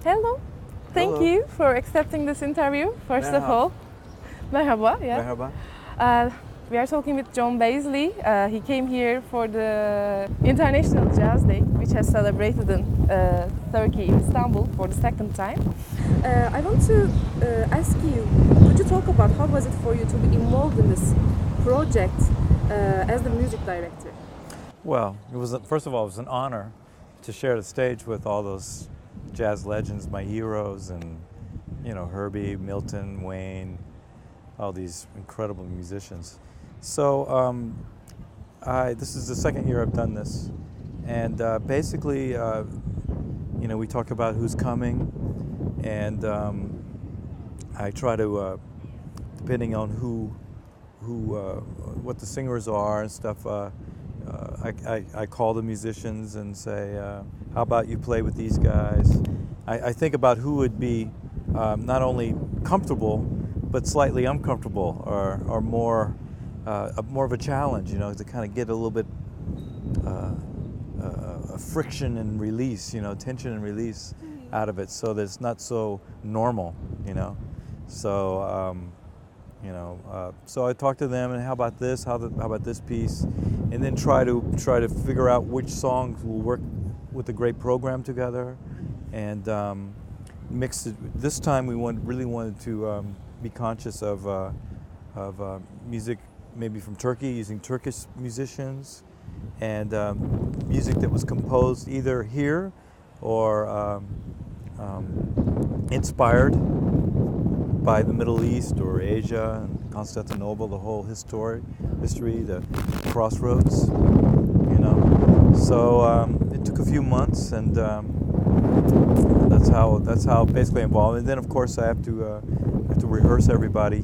Hello. Thank Hello. you for accepting this interview, first of Merhaba. all. Merhaba, yeah. Merhaba. We are talking with John Beasley. He came here for the International Jazz Day, which has celebrated in Turkey, in Istanbul, for the second time. I want to ask you, could you talk about how was it for you to be involved in this project as the music director? Well, first of all, it was an honor to share the stage with all those jazz legends, my heroes, and Herbie, Milton, Wayne, all these incredible musicians. So this is the second year I've done this, and basically, we talk about who's coming, and I try to, depending on what the singers are and stuff. I call the musicians and say, how about you play with these guys? I think about who would be not only comfortable, but slightly uncomfortable or more of a challenge, to kind of get a little bit friction and release, tension and release out of it, so that it's not so normal, So, so I talk to them and how about this? How about this piece? And then try to figure out which songs will work with a great program together, and mix it. This time we really wanted to be conscious of music, maybe from Turkey, using Turkish musicians, and music that was composed either here or inspired by the Middle East or Asia and Constantinople, the whole history, the crossroads, So it took a few months, and that's how basically involved. And then of course I have to rehearse everybody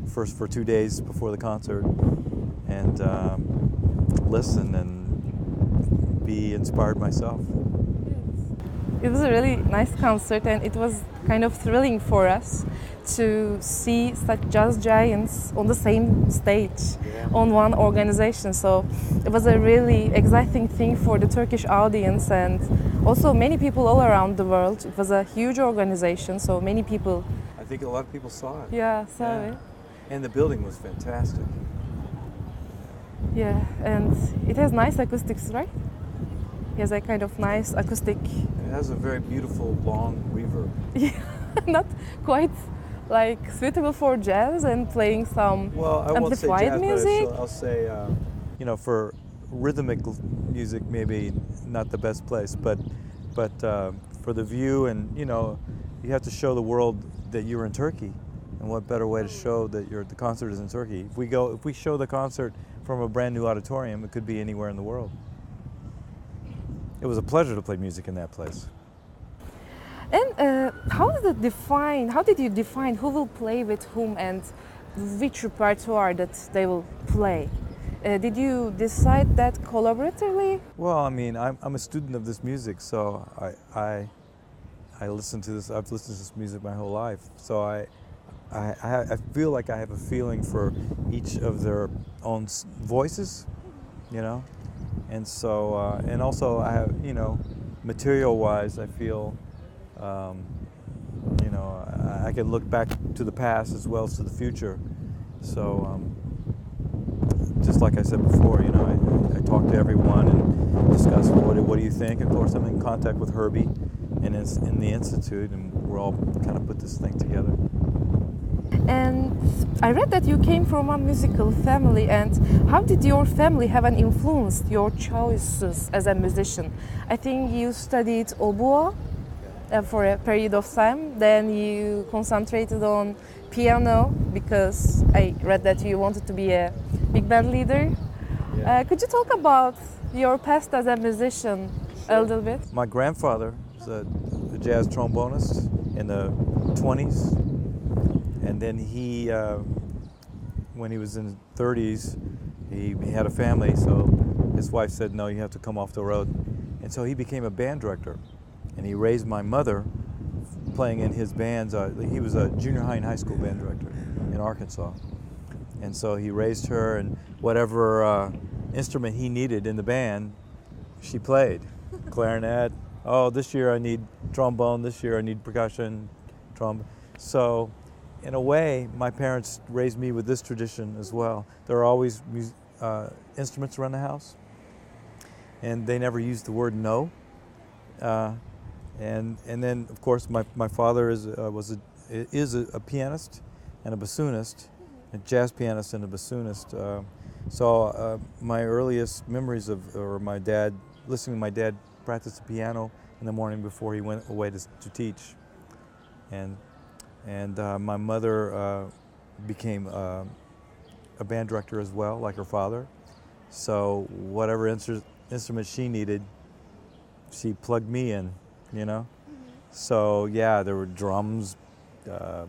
first for 2 days before the concert, and listen and be inspired myself. It was a really nice concert, and it was kind of thrilling for us to see such jazz giants on the same stage, on one organization. So it was a really exciting thing for the Turkish audience, and also many people all around the world. It was a huge organization, so many people. I think a lot of people saw it. Yeah, saw it. And the building was fantastic. Yeah, and it has nice acoustics, right? It has a kind of nice acoustic. It has a very beautiful long reverb. Yeah, not quite like suitable for jazz and playing some amplified music. I'll say, for rhythmic music, maybe not the best place, but for the view, and you have to show the world that you're in Turkey, and what better way to show that the concert is in Turkey? If we show the concert from a brand new auditorium, it could be anywhere in the world. It was a pleasure to play music in that place. And how did you define who will play with whom and which repertoire that they will play? Did you decide that collaboratively? Well, I mean, I'm a student of this music, so I listen to this. I've listened to this music my whole life, so I feel like I have a feeling for each of their own voices, and so and also I have, material-wise, I feel. I can look back to the past as well as to the future. So, just like I said before, I talk to everyone and discuss what do you think. And of course, I'm in contact with Herbie and in the Institute, and we're all kind of put this thing together. And I read that you came from a musical family, and how did your family have an influence your choices as a musician? I think you studied oboe for a period of time, then you concentrated on piano because I read that you wanted to be a big band leader. Yeah. Could you talk about your past as a musician a little bit? My grandfather was a jazz trombonist in the 20s, and then he, when he was in his 30s, he had a family, so his wife said, no, you have to come off the road. And so he became a band director. And he raised my mother playing in his bands. He was a junior high and high school band director in Arkansas. And so he raised her, and whatever instrument he needed in the band, she played. Clarinet, oh, this year I need trombone, this year I need percussion, So, in a way, my parents raised me with this tradition as well. There are always instruments around the house, and they never used the word no. And then, of course, my father is a pianist and a bassoonist, a jazz pianist and a bassoonist. So my earliest memories my dad, listening to my dad practice the piano in the morning before he went away to teach. And my mother became a band director as well, like her father. So whatever instrument she needed, she plugged me in, you know? So yeah, there were drums. I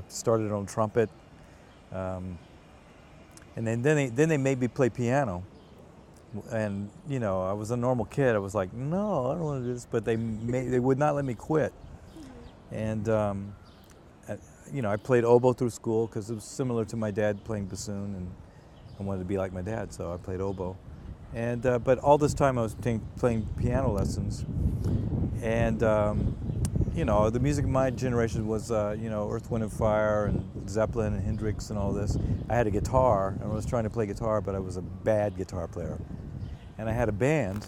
started on trumpet. And then they made me play piano. And, you know, I was a normal kid. I was like, no, I don't want to do this. But they would not let me quit. And, you know, I played oboe through school because it was similar to my dad playing bassoon, and I wanted to be like my dad, so I played oboe. And, but all this time I was playing piano lessons. And, you know, the music of my generation was, you know, Earth, Wind and Fire and Zeppelin and Hendrix and all this. I had a guitar, and I was trying to play guitar, but I was a bad guitar player. And I had a band,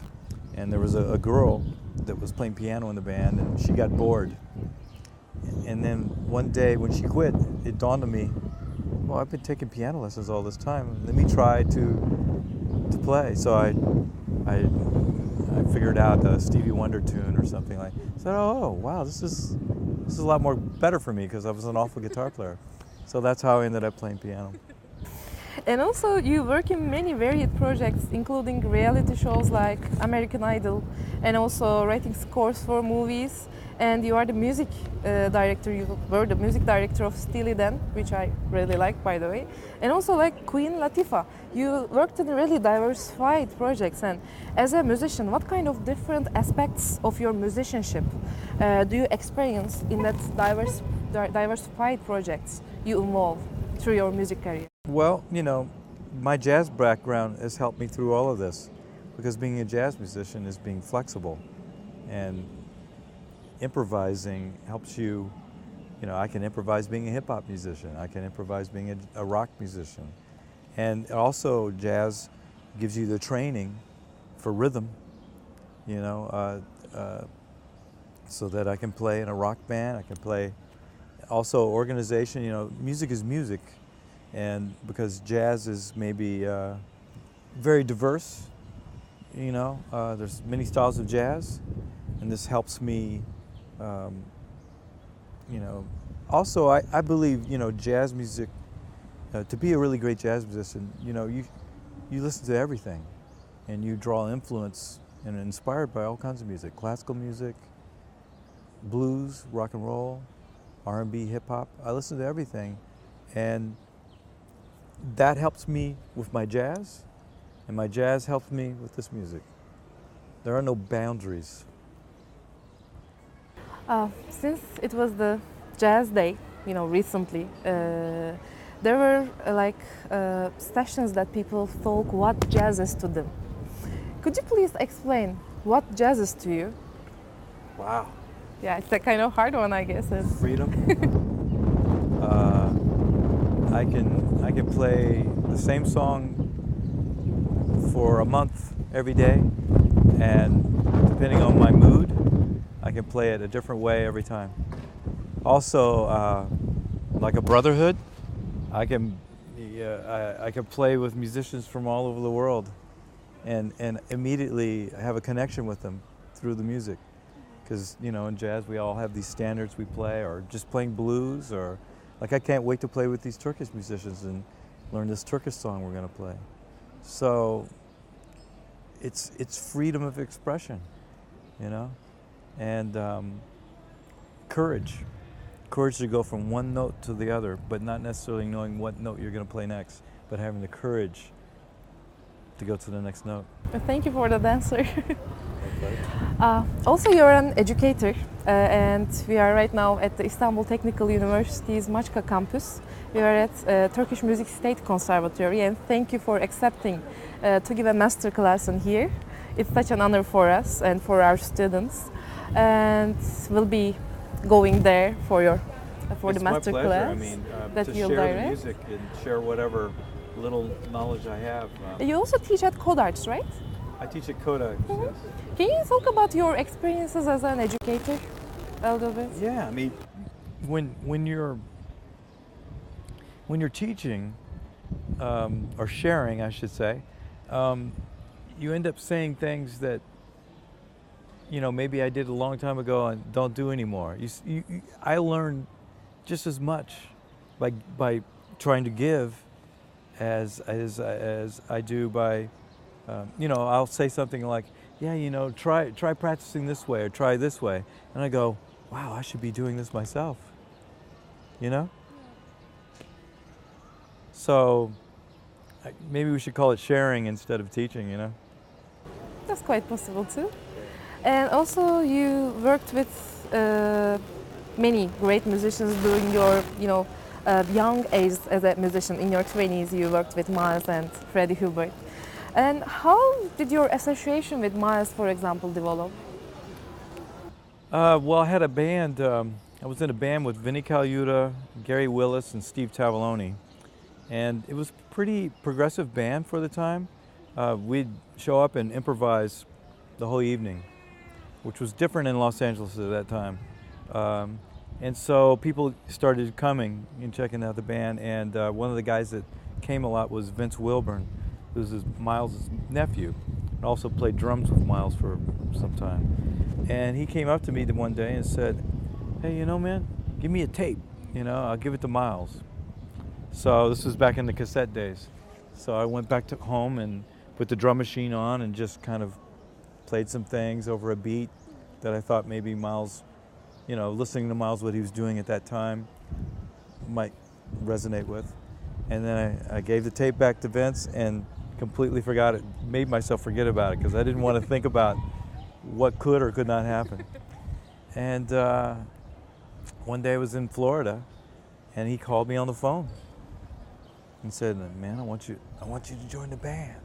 and there was a girl that was playing piano in the band, and she got bored. And then one day when she quit, it dawned on me, well, I've been taking piano lessons all this time. Let me try to play. So I figured out a Stevie Wonder tune or something like. I said, oh wow, this is a lot more better for me because I was an awful guitar player. So that's how I ended up playing piano. And also, you work in many varied projects, including reality shows like American Idol, and also writing scores for movies. And you are the music director. You were the music director of Steely Dan, which I really like, by the way. And also, like Queen Latifah, you worked in really diversified projects. And as a musician, what kind of different aspects of your musicianship do you experience in that diversified projects you involve through your music career? Well, you know, my jazz background has helped me through all of this, because being a jazz musician is being flexible, and improvising helps you. You know, I can improvise being a hip-hop musician. I can improvise being a rock musician. And also jazz gives you the training for rhythm, you know, so that I can play in a rock band. I can play also organization. You know, music is music. And because jazz is maybe very diverse, you know, there's many styles of jazz, and this helps me, you know. Also, I believe, you know, jazz music, to be a really great jazz musician, you know, you listen to everything, and you draw influence and are inspired by all kinds of music, classical music, blues, rock and roll, R&B, hip hop. I listen to everything, and that helps me with my jazz, and my jazz helps me with this music. There are no boundaries. Since it was the Jazz Day, you know, recently, there were sessions that people talk what jazz is to them. Could you please explain what jazz is to you? Wow. Yeah, it's a kind of hard one, I guess. Freedom. I can play the same song for a month every day, and depending on my mood, I can play it a different way every time. Also, like a brotherhood, I can play with musicians from all over the world, and immediately have a connection with them through the music. Because, you know, in jazz we all have these standards we play, or just playing blues, or like I can't wait to play with these Turkish musicians and learn this Turkish song we're going to play. So it's freedom of expression, you know, and courage to go from one note to the other, but not necessarily knowing what note you're going to play next, but having the courage to go to the next note. Thank you for the answer. Also, you're an educator, and we are right now at the Istanbul Technical University's Maçka campus. We are at Turkish Music State Conservatory, and thank you for accepting to give a master class in here. It's such an honor for us and for our students. and we'll be going there for the It's my master pleasure. class I mean, that to you'll share the direct. music and share whatever little knowledge I have. You also teach at Codarts, right? I teach at Kodak. Yes. Can you talk about your experiences as an educator a little bit? Yeah, I mean, when you're teaching or sharing, I should say, you end up saying things that maybe I did a long time ago and don't do anymore. I learn just as much by trying to give as I do by I'll say something like, yeah, try practicing this way or try this way, and I go, wow, I should be doing this myself. So maybe we should call it sharing instead of teaching. That's quite possible too. And also, you worked with many great musicians during your, young age as a musician. In your 20s, you worked with Miles and Freddie Hubbard. And how did your association with Miles, for example, develop? Well, I had a band. I was in a band with Vinnie Colaiuta, Gary Willis, and Steve Tavoloni. And it was a pretty progressive band for the time. We'd show up and improvise the whole evening, which was different in Los Angeles at that time. And so people started coming and checking out the band. And one of the guys that came a lot was Vince Wilburn, who was Miles' nephew, and also played drums with Miles for some time. And he came up to me one day and said, hey, man, give me a tape. I'll give it to Miles. So this was back in the cassette days. So I went back to home and put the drum machine on and just kind of played some things over a beat that I thought maybe Miles, listening to Miles, what he was doing at that time, might resonate with. And then I gave the tape back to Vince and completely forgot it, made myself forget about it because I didn't want to think about what could or could not happen. And one day I was in Florida and he called me on the phone and said, man, I want you to join the band.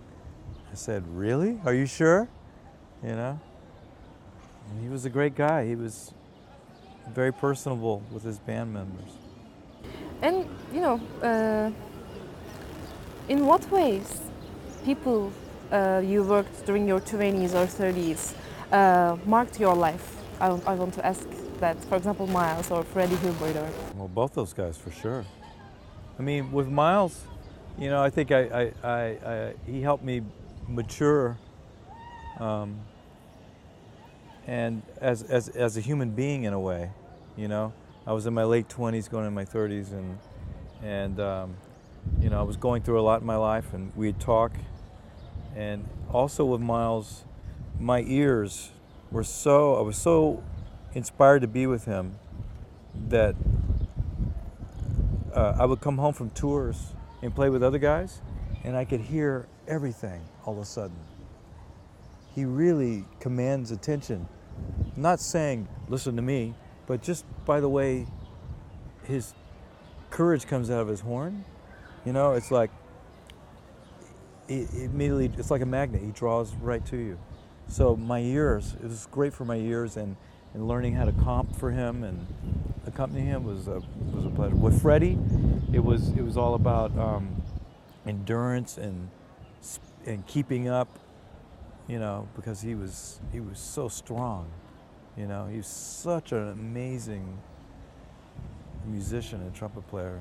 I said, really? Are you sure? And he was a great guy. He was very personable with his band members. And, in what ways people you worked during your 20s or 30s marked your life? I want to ask that, for example, Miles or Freddie Hubbard. Well, both those guys for sure. I mean, with Miles, I think he helped me mature, and as a human being in a way. I was in my late 20s, going into my 30s, and I was going through a lot in my life, and we'd talk. And also with Miles, my ears were I was so inspired to be with him that I would come home from tours and play with other guys, and I could hear everything all of a sudden. He really commands attention. I'm not saying, listen to me, but just by the way his courage comes out of his horn, it's like, immediately, it's like a magnet. He draws right to you. So my ears, it was great for my ears, and learning how to comp for him and accompany him was a pleasure. With Freddie, it was all about endurance and keeping up, because he was so strong. He was such an amazing musician and trumpet player.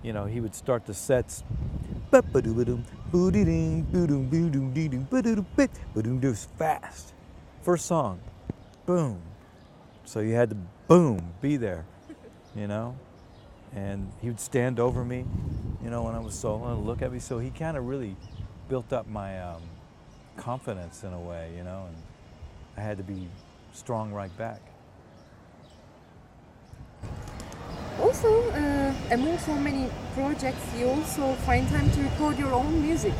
He would start the sets. Fast. First song, boom. So you had to, boom, be there, And he would stand over me, when I was soloing, and look at me. So he kind of really built up my confidence in a way, and I had to be strong right back. Also, among so many projects, you also find time to record your own music.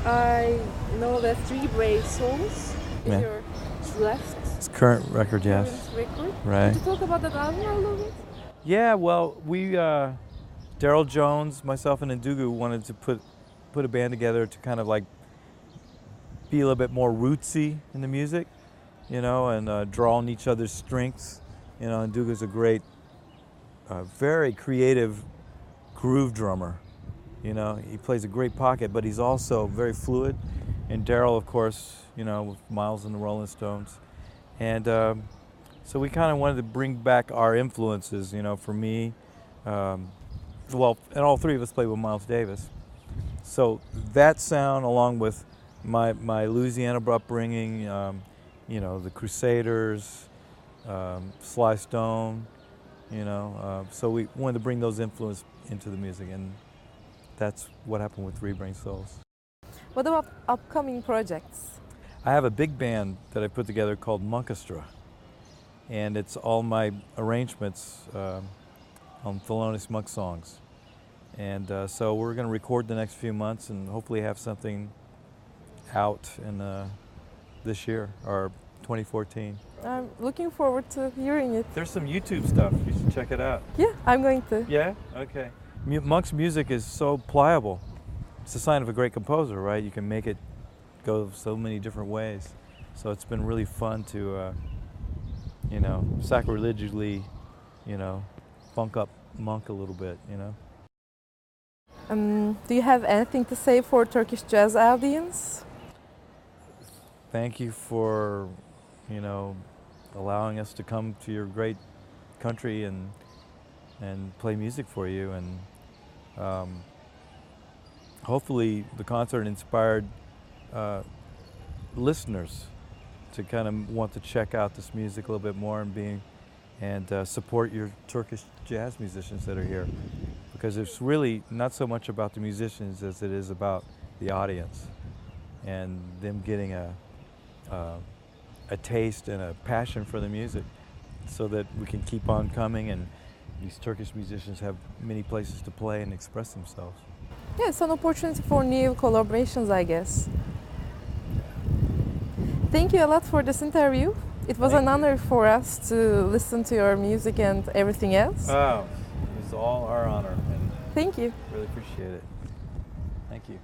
I know that 3 Brave Souls is your left. It's current record, yes. Record. Right. Could you talk about that album a little bit? Yeah, well, we, Daryl Jones, myself, and Ndugu wanted to put a band together to kind of like be a little bit more rootsy in the music. you know, and draw on each other's strengths. You know, and Duga's a great, very creative groove drummer. You know, he plays a great pocket, but he's also very fluid. And Daryl, of course, you know, with Miles and the Rolling Stones. And so we kind of wanted to bring back our influences, you know, for me. Well, and all three of us played with Miles Davis. So that sound, along with my Louisiana upbringing, you know, the Crusaders, Sly Stone, you know, so we wanted to bring those influences into the music, and that's what happened with Three Brain Souls. What about upcoming projects? I have a big band that I put together called Monkestra, and it's all my arrangements on Thelonious Monk songs. And so we're going to record the next few months and hopefully have something out in this year, or 2014. I'm looking forward to hearing it. There's some YouTube stuff. You should check it out. Yeah, I'm going to. Yeah? Okay. Monk's music is so pliable. It's a sign of a great composer, right? You can make it go so many different ways. So it's been really fun to, you know, sacrilegiously, you know, funk up Monk a little bit, you know. Do you have anything to say for Turkish jazz audience? Thank you for, you know, allowing us to come to your great country and play music for you. And hopefully the concert inspired listeners to kind of want to check out this music a little bit more and support your Turkish jazz musicians that are here, because it's really not so much about the musicians as it is about the audience and them getting a taste and a passion for the music, so that we can keep on coming and these Turkish musicians have many places to play and express themselves. Yeah, it's an opportunity for new collaborations, I guess. Thank you a lot for this interview. It was an honor for us to listen to your music and everything else. Oh, it was all our honor, and Thank you. really appreciate it. Thank you.